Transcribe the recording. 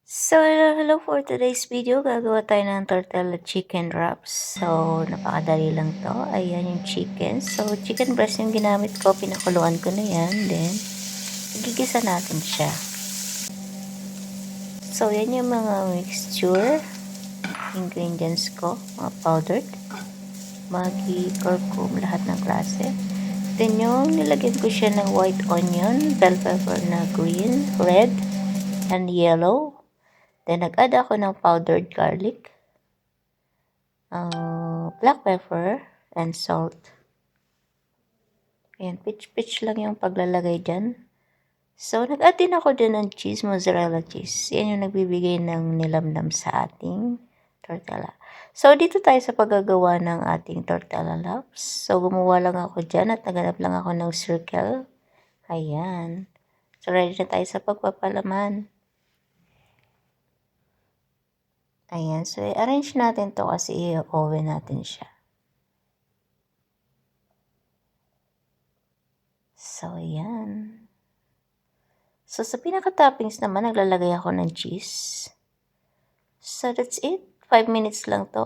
So, hello for today's video. Gagawa tayo ng tortilla chicken wraps. So, napakadali lang to. Ayan yung chicken. So, chicken breast yung ginamit ko. Pinakuluan ko na yan. Then, gigisa natin siya. So, yan yung mga mixture. Ingredients ko. Mga powdered. Maggi, curcum, lahat ng klase. Then, yung nilagyan ko siya ng white onion, bell pepper na green, red, and yellow. Then, nag-add ako ng powdered garlic, black pepper, and salt. Ayan, pitch-pitch lang yung paglalagay dyan. So, nag-add din ako din ng cheese, mozzarella cheese. Yan yung nagbibigay ng nilamnam sa ating tortilla. So, dito tayo sa paggagawa ng ating tortilla wraps. So, gumawa lang ako dyan at naganap lang ako ng circle. Ayan. So, ready na tayo sa pagpapalaman. Ayan. So, i-arrange natin to kasi i-oven natin siya. So, ayan. So, sa pinaka-toppings naman, naglalagay ako ng cheese. So, that's it. 5 minutes lang to.